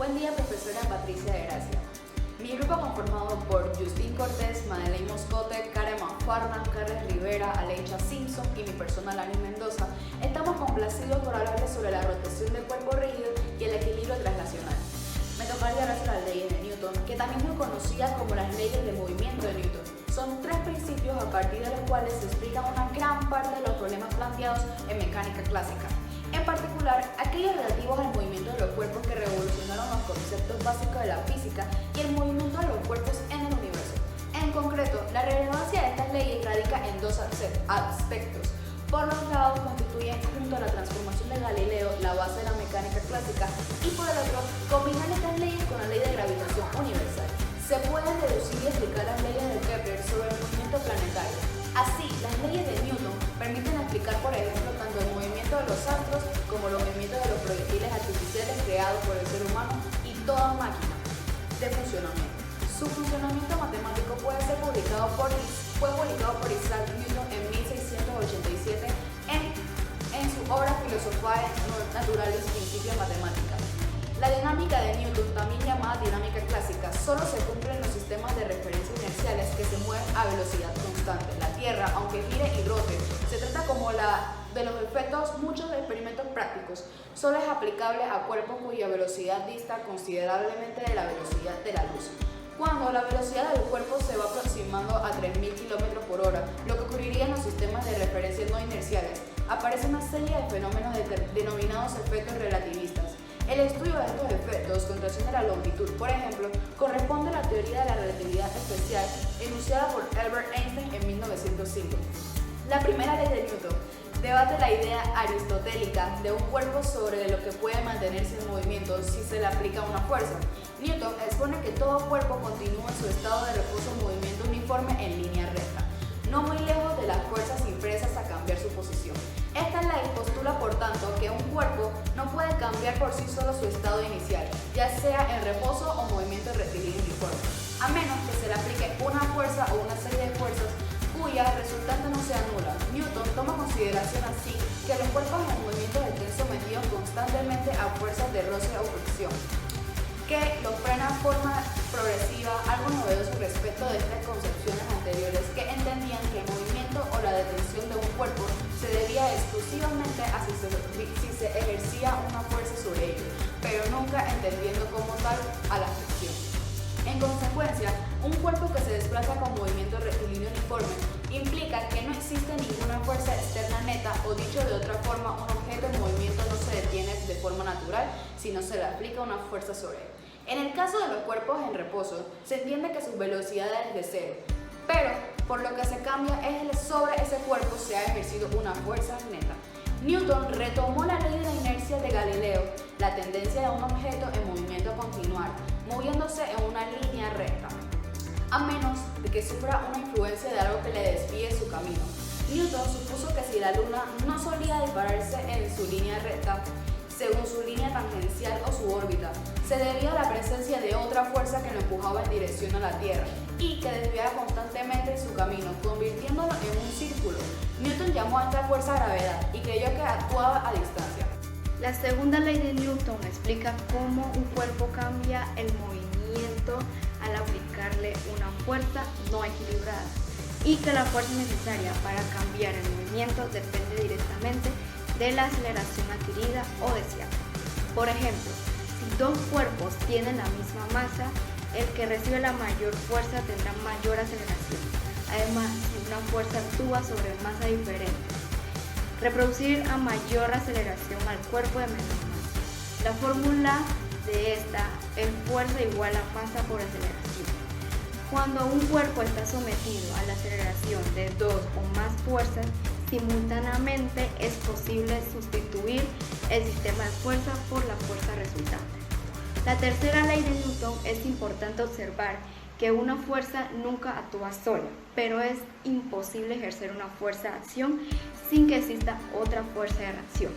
Buen día, profesora Patricia de Gracia. Mi grupo, conformado por Justin Cortés, Madeleine Moscote, Karen Manfarna, Carles Rivera, Aleicha Simpson y mi persona Lani Mendoza, estamos complacidos por hablarles sobre la rotación del cuerpo rígido y el equilibrio translacional. Me tocaría hablar sobre las leyes de Newton, que también son conocidas como las leyes de movimiento de Newton. Son tres principios a partir de los cuales se explican una gran parte de los problemas planteados en mecánica clásica. En particular, aquellos relativos al movimiento de los cuerpos que revolucionaron los conceptos básicos de la física y el movimiento de los cuerpos en el universo. En concreto, la relevancia de estas leyes radica en dos aspectos. Por un lado, constituyen junto a la transformación de Galileo la base de la mecánica clásica y por el otro, combinan estas leyes con la ley de gravitación universal. Se pueden deducir y explicar las leyes de Kepler sobre el movimiento planetario. Así, las leyes de Newton permiten explicar, por ejemplo, tanto el movimiento de los astros como los movimientos de los proyectiles artificiales creados por el ser humano y toda máquina de funcionamiento. Su funcionamiento matemático fue publicado por Isaac Newton en 1687 en su obra Philosophiae Naturalis Principia Mathematica. La dinámica de Newton, también llamada dinámica clásica, solo se cumple en los sistemas de referencia inerciales que se mueven a velocidad constante. La Tierra, aunque gire y rote, se trata como de los efectos muchos experimentos prácticos. Solo es aplicable a cuerpos cuya velocidad dista considerablemente de la velocidad de la luz. Cuando la velocidad del cuerpo se va aproximando a 3.000 km por hora, lo que ocurriría en los sistemas de referencia no inerciales, aparece una serie de fenómenos denominados efectos relativistas. El estudio de estos efectos, contracción de la longitud, por ejemplo, corresponde a la teoría de la relatividad especial enunciada por Albert Einstein en 1905. La primera ley de Newton debate la idea aristotélica de un cuerpo sobre lo que puede mantenerse en movimiento si se le aplica una fuerza. Newton expone que todo cuerpo continúa en su estado de reposo en movimiento uniforme en línea recta, no muy lejos de las fuerzas impresas a cambiar su posición. Esta ley postula, por tanto, que un cuerpo no puede cambiar por sí solo su estado inicial, ya sea en reposo o movimiento rectilíneo uniforme, a menos que se le aplique una fuerza o una serie de fuerzas cuya resultante no sea nula. Newton toma consideración así que los cuerpos en movimiento estén sometidos constantemente a fuerzas de roce o fricción, que los frena de forma progresiva, algo novedoso respecto de estas concepciones anteriores que entendían que el movimiento o la detención de un cuerpo se debía exclusivamente a si se ejercía una fuerza sobre ello, pero nunca entendiendo como tal a la fricción. En consecuencia, un cuerpo que se desplaza con movimiento rectilíneo uniforme implica que no existe ninguna fuerza externa neta, o dicho de otra forma, un objeto en movimiento no se detiene de forma natural si no se le aplica una fuerza sobre él. En el caso de los cuerpos en reposo, se entiende que su velocidad es de cero, pero por lo que se cambia es que sobre ese cuerpo se ha ejercido una fuerza neta. Newton retomó la ley de la inercia de Galileo, la tendencia de un objeto en movimiento a continuar, moviéndose en una línea recta, a menos de que sufra una influencia de algo que le desvíe su camino. Newton supuso que si la Luna no solía dispararse en su línea recta, según su línea tangencial o su órbita, se debía a la presencia de otra fuerza que lo empujaba en dirección a la Tierra y que desviaba constantemente su camino, convirtiéndolo en un círculo. Newton llamó a esta fuerza gravedad y creyó que actuaba a distancia. La segunda ley de Newton explica cómo un cuerpo cambia el movimiento al aplicarle una fuerza no equilibrada y que la fuerza necesaria para cambiar el movimiento depende directamente de la aceleración adquirida o deseada. Por ejemplo, si dos cuerpos tienen la misma masa, el que recibe la mayor fuerza tendrá mayor aceleración. Además, si una fuerza actúa sobre masa diferente, reproducir a mayor aceleración al cuerpo de menor masa. La fórmula de esta es fuerza igual a masa por aceleración. Cuando un cuerpo está sometido a la aceleración de dos o más fuerzas, simultáneamente es posible sustituir el sistema de fuerza por la fuerza resultante. La tercera ley de Newton es importante observar que una fuerza nunca actúa sola, pero es imposible ejercer una fuerza de acción sin que exista otra fuerza de reacción.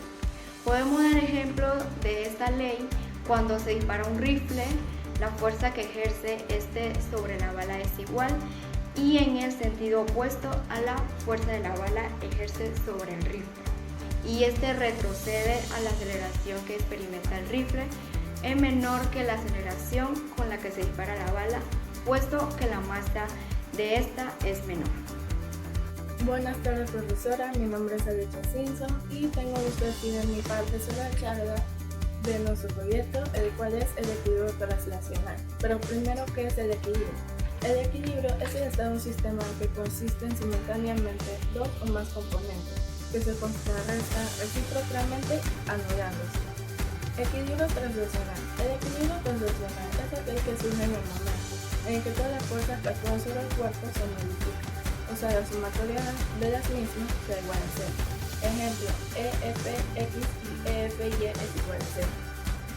Podemos dar ejemplo de esta ley cuando se dispara un rifle, la fuerza que ejerce este sobre la bala es igual y en el sentido opuesto a la fuerza de la bala ejerce sobre el rifle. Y este retrocede a la aceleración que experimenta el rifle es menor que la aceleración con la que se dispara la bala, puesto que la masa de esta es menor. Buenas tardes, profesora. Mi nombre es Alecha Simpson y tengo gusto aquí de mi parte sobre la charla de nuestro proyecto, el cual es el equilibrio translacional. Pero primero, ¿qué es el equilibrio? El equilibrio es el estado de un sistema que consiste en simultáneamente dos o más componentes que se contrarrestan recíprocamente anulándose. Equilibrio translacional. El equilibrio translacional es aquel que surge en el momento en el que todas las fuerzas que actúan sobre el cuerpo se modifican, o sea, la sumatoria de las mismas da igual a cero. Ejemplo, EFX y EFY es igual a cero.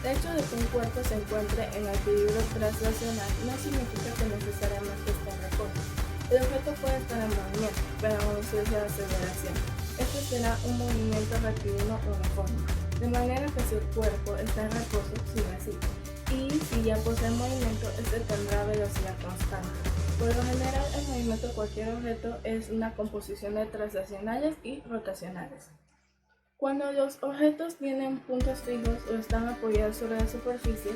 El hecho de que un cuerpo se encuentre en equilibrio translacional no significa que necesariamente esté en reposo. El objeto puede estar en movimiento, pero en ausencia de aceleración. Este será un movimiento rectilíneo uniforme, de manera que si el cuerpo está en reposo, sigue así. Y si ya posee movimiento, este tendrá velocidad constante. Por lo general, el movimiento de cualquier objeto es una composición de translacionales y rotacionales. Cuando los objetos tienen puntos fijos o están apoyados sobre la superficie,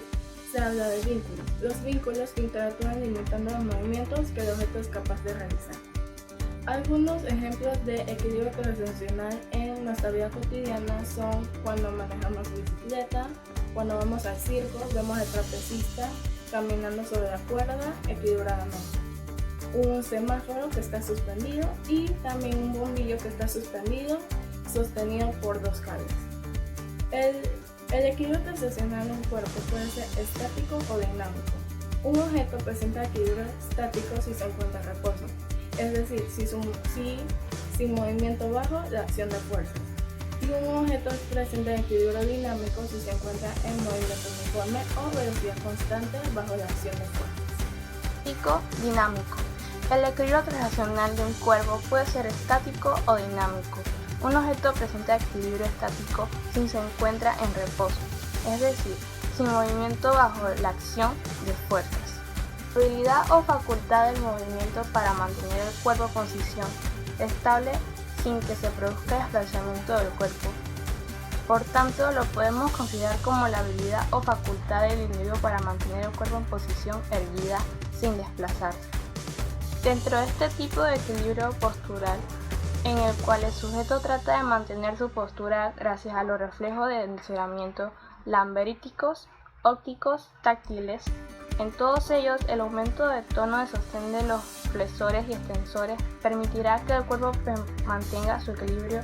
se habla de vínculos. Los vínculos interactúan limitando los movimientos que el objeto es capaz de realizar. Algunos ejemplos de equilibrio translacional en nuestra vida cotidiana son cuando manejamos bicicleta, cuando vamos al circo, vemos al trapecista caminando sobre la cuerda equilibradamente. Un semáforo que está suspendido y también un bombillo que está suspendido, sostenido por dos cables. El equilibrio translacional en un cuerpo puede ser estático o dinámico. Un objeto presenta equilibrio estático si se encuentra en reposo, es decir, sin movimiento bajo la acción de fuerzas. Y un objeto presenta equilibrio dinámico si se encuentra en movimiento uniforme o velocidad constante bajo la acción de fuerzas. Dinámico. El equilibrio translacional de un cuerpo puede ser estático o dinámico. Un objeto presenta equilibrio estático si se encuentra en reposo, es decir, sin movimiento bajo la acción de fuerzas. Habilidad o facultad del movimiento para mantener el cuerpo en posición estable sin que se produzca desplazamiento del cuerpo. Por tanto, lo podemos considerar como la habilidad o facultad del individuo para mantener el cuerpo en posición erguida sin desplazarse. Dentro de este tipo de equilibrio postural, en el cual el sujeto trata de mantener su postura gracias a los reflejos de enceramiento lamberíticos, ópticos, táctiles. En todos ellos, el aumento de tono de sostén de los flexores y extensores permitirá que el cuerpo mantenga su equilibrio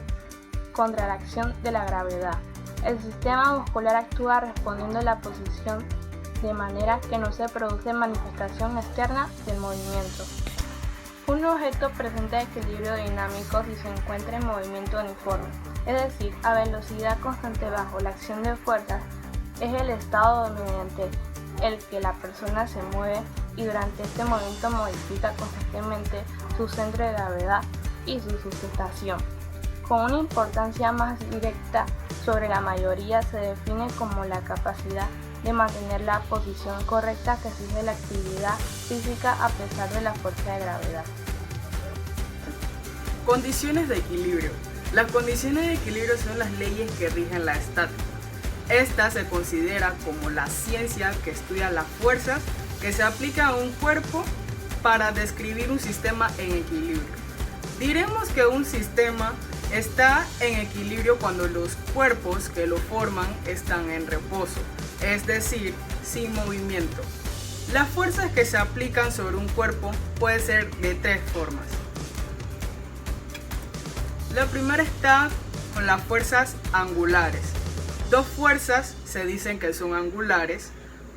contra la acción de la gravedad. El sistema muscular actúa respondiendo a la posición de manera que no se produce manifestación externa del movimiento. Un objeto presenta equilibrio dinámico si se encuentra en movimiento uniforme, es decir, a velocidad constante bajo la acción de fuerzas. Es el estado mediante el que la persona se mueve y durante este movimiento modifica constantemente su centro de gravedad y su sustentación. Con una importancia más directa sobre la mayoría, se define como la capacidad de mantener la posición correcta que exige la actividad física a pesar de la fuerza de gravedad. Condiciones de equilibrio. Las condiciones de equilibrio son las leyes que rigen la estática. Esta se considera como la ciencia que estudia las fuerzas que se aplican a un cuerpo para describir un sistema en equilibrio. Diremos que un sistema está en equilibrio cuando los cuerpos que lo forman están en reposo, es decir, sin movimiento. Las fuerzas que se aplican sobre un cuerpo pueden ser de tres formas. La primera está con las fuerzas angulares. Dos fuerzas se dicen que son angulares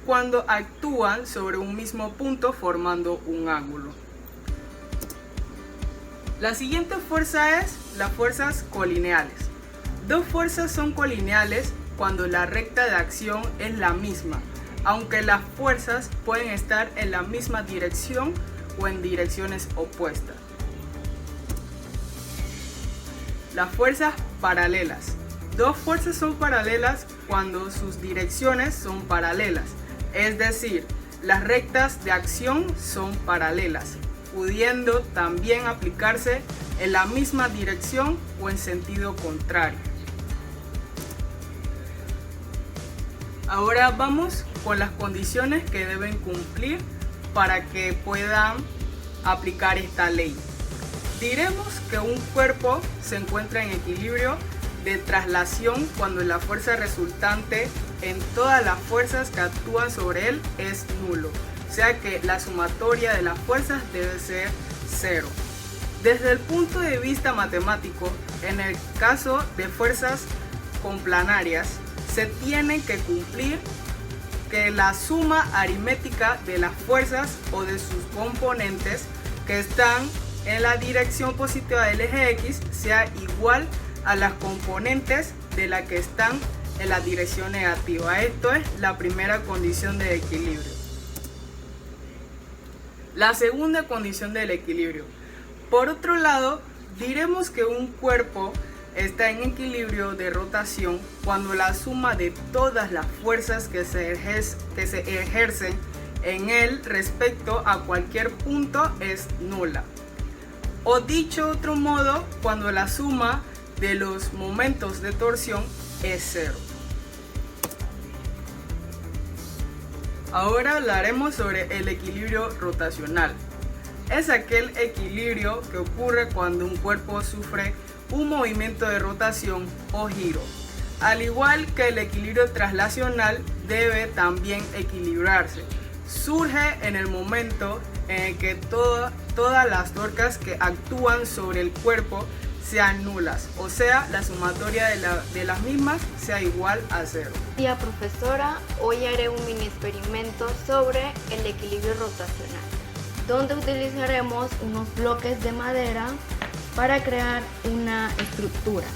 cuando actúan sobre un mismo punto formando un ángulo. La siguiente fuerza es las fuerzas colineales. Dos fuerzas son colineales cuando la recta de acción es la misma, aunque las fuerzas pueden estar en la misma dirección o en direcciones opuestas. Las fuerzas paralelas. Dos fuerzas son paralelas cuando sus direcciones son paralelas, es decir, las rectas de acción son paralelas, pudiendo también aplicarse en la misma dirección o en sentido contrario. Ahora vamos con las condiciones que deben cumplir para que puedan aplicar esta ley. Diremos que un cuerpo se encuentra en equilibrio de traslación cuando la fuerza resultante en todas las fuerzas que actúan sobre él es nulo, o sea que la sumatoria de las fuerzas debe ser 0. Desde el punto de vista matemático, en el caso de fuerzas complanarias, se tiene que cumplir que la suma aritmética de las fuerzas o de sus componentes que están en la dirección positiva del eje X sea igual a las componentes de las que están en la dirección negativa. Esto es la primera condición de equilibrio. La segunda condición del equilibrio. Por otro lado, diremos que un cuerpo está en equilibrio de rotación cuando la suma de todas las fuerzas que se ejercen en él respecto a cualquier punto es nula. O dicho de otro modo, cuando la suma de los momentos de torsión es 0. Ahora hablaremos sobre el equilibrio rotacional. Es aquel equilibrio que ocurre cuando un cuerpo sufre un movimiento de rotación o giro. Al igual que el equilibrio traslacional debe también equilibrarse. Surge en el momento en el que todas las tuercas que actúan sobre el cuerpo sean nulas, o sea, la sumatoria de las mismas sea igual a 0. Tía profesora, hoy haré un mini experimento sobre el equilibrio rotacional, donde utilizaremos unos bloques de madera para crear una estructura.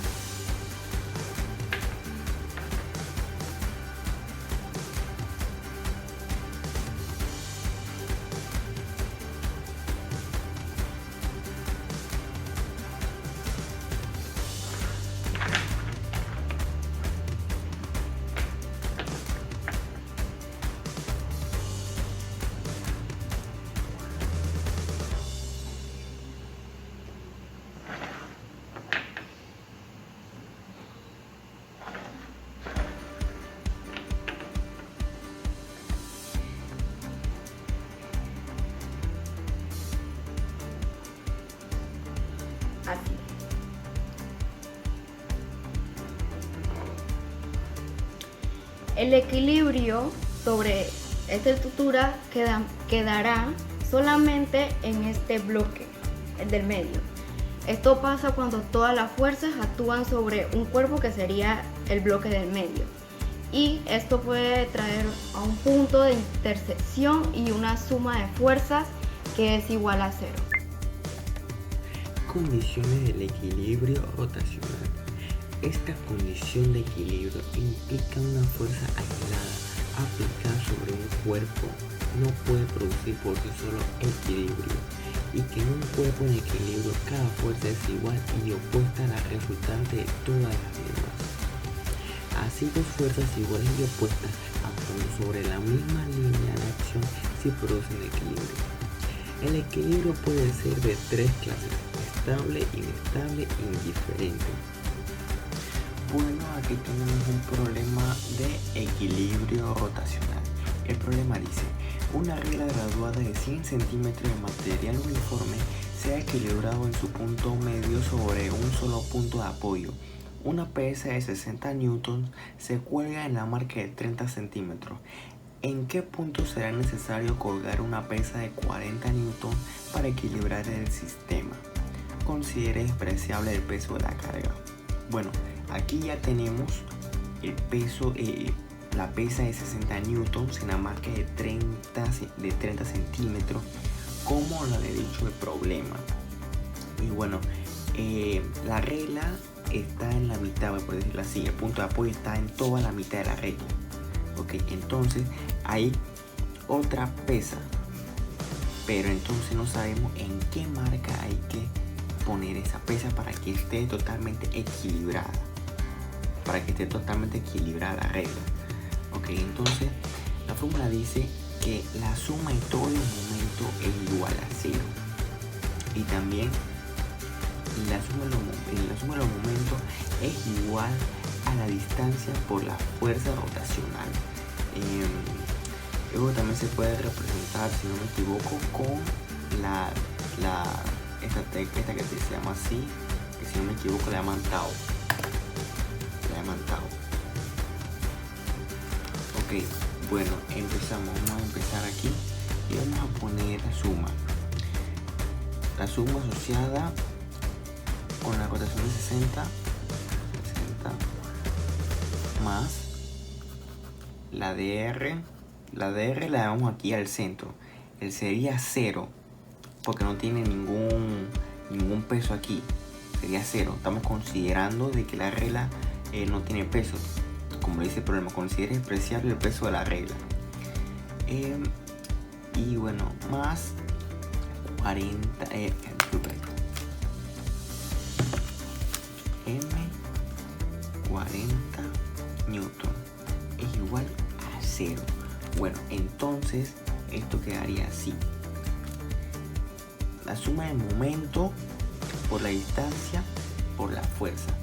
Así. El equilibrio sobre esta estructura quedará solamente en este bloque, el del medio. Esto pasa cuando todas las fuerzas actúan sobre un cuerpo que sería el bloque del medio. Y esto puede traer a un punto de intersección y una suma de fuerzas que es igual a 0. Condiciones del equilibrio rotacional. Esta condición de equilibrio implica una fuerza aislada aplicada sobre un cuerpo no puede producir por sí solo equilibrio, y que en un cuerpo en equilibrio cada fuerza es igual y opuesta a la resultante de todas las demás. Así, dos fuerzas iguales y opuestas actuando sobre la misma línea de acción sí producen equilibrio. El equilibrio puede ser de tres clases: estable, inestable e indiferente. Bueno, aquí tenemos un problema de equilibrio rotacional. El problema dice: una regla graduada de 100 centímetros de material uniforme se ha equilibrado en su punto medio sobre un solo punto de apoyo. Una pesa de 60 newtons se cuelga en la marca de 30 centímetros. ¿En qué punto será necesario colgar una pesa de 40 newtons para equilibrar el sistema? Considere despreciable el peso de la carga. Bueno, aquí ya tenemos el peso, la pesa de 60 newtons en la marca de 30 centímetros, como lo he dicho el problema. Y bueno, la regla está en la mitad, por decirlo así. El punto de apoyo está en toda la mitad de la regla. Ok, entonces hay otra pesa, pero entonces no sabemos en qué marca hay que poner esa pesa para que esté totalmente equilibrada. La regla. Ok, entonces la fórmula dice que la suma en todo el momento es igual a 0. Y también la suma de los momentos es igual a la distancia por la fuerza rotacional. Luego también se puede representar, si no me equivoco, con esta que se llama así, que si no me equivoco la llaman Tau. Ok, bueno, vamos a empezar aquí y vamos a poner la suma asociada con la rotación de 60 más la DR. La DR la damos aquí al centro. El sería 0 porque no tiene ningún peso aquí. Sería 0. Estamos considerando de que la regla no tiene peso. Como dice el problema, considera despreciable el peso de la regla. Y bueno, más 40 40 newton es igual a 0. Bueno, entonces esto quedaría así: la suma del momento por la distancia por la fuerza.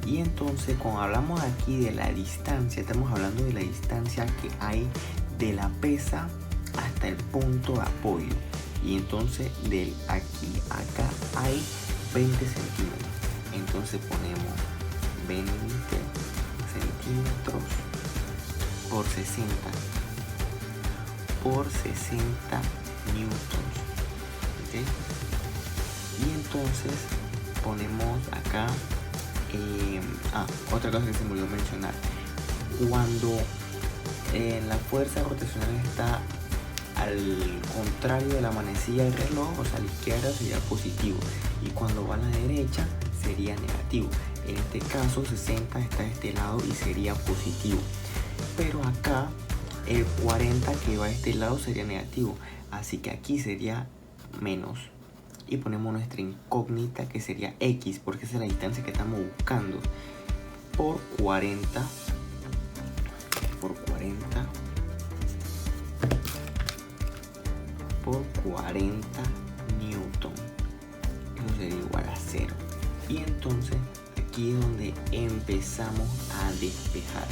Y entonces cuando hablamos aquí de la distancia, estamos hablando de la distancia que hay de la pesa hasta el punto de apoyo. Y entonces de aquí a acá hay 20 centímetros. Entonces ponemos 20 centímetros por 60 newtons. ¿Okay? Y entonces ponemos acá otra cosa que se me olvidó mencionar: cuando la fuerza rotacional está al contrario de la manecilla del reloj, o sea a la izquierda, sería positivo, y cuando va a la derecha sería negativo. En este caso 60 está de este lado y sería positivo, pero acá el 40 que va a este lado sería negativo, así que aquí sería menos. Y ponemos nuestra incógnita, que sería X, porque esa es la distancia que estamos buscando, por 40 newton. Eso sería igual a 0. Y entonces aquí es donde empezamos a despejar.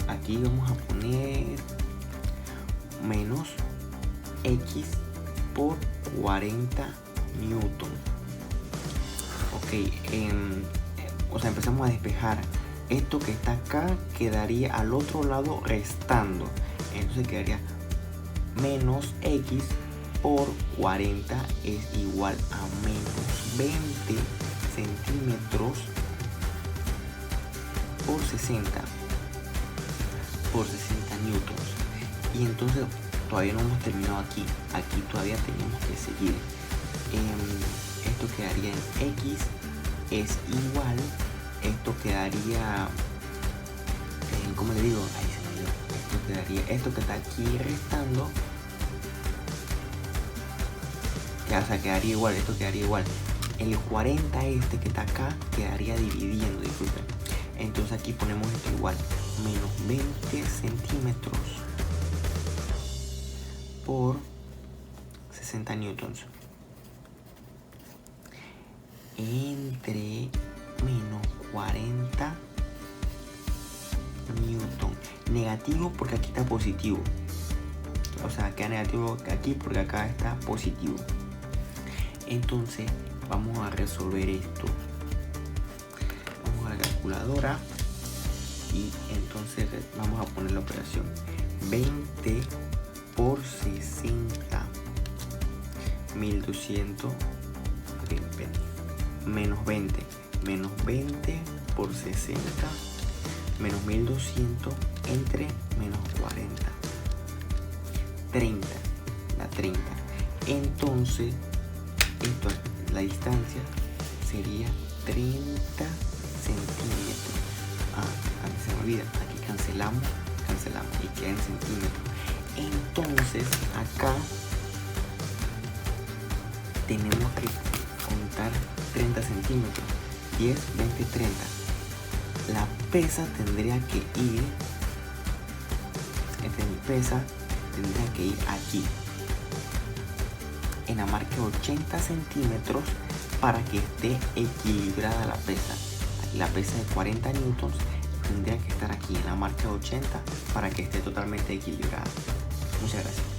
Aquí vamos a poner menos X por 40 newton. Ok, o sea, empezamos a despejar. Esto que está acá quedaría al otro lado restando. Entonces quedaría menos X por 40 es igual a menos 20 centímetros por 60 newtons. Y entonces todavía no hemos terminado aquí todavía tenemos que seguir. Esto quedaría en X es igual, esto quedaría ¿cómo le digo? Ahí se me olvidó. Esto quedaría, esto que está aquí restando, o sea, quedaría igual, esto quedaría igual. El 40 este que está acá quedaría dividiendo, disculpen. Entonces aquí ponemos esto igual, menos 20 centímetros por 60 newtons entre menos 40 newton. Negativo porque aquí está positivo, o sea queda negativo aquí porque acá está positivo. Entonces vamos a resolver esto. Vamos a la calculadora y entonces vamos a poner la operación: 20 por 60, 1200, menos 20 por 60, menos 1200 entre menos 40, 30, la 30. Entonces esto, la distancia sería 30 centímetros. Antes se me olvida, aquí cancelamos y queda en centímetros. Entonces acá tenemos que contar 30 centímetros, 10, 20, 30. La pesa tendría que ir, mi pesa tendría que ir aquí en la marca 80 centímetros para que esté equilibrada la pesa. la pesa de 40 newtons, tendría que estar aquí en la marcha 80 para que esté totalmente equilibrada. Muchas gracias.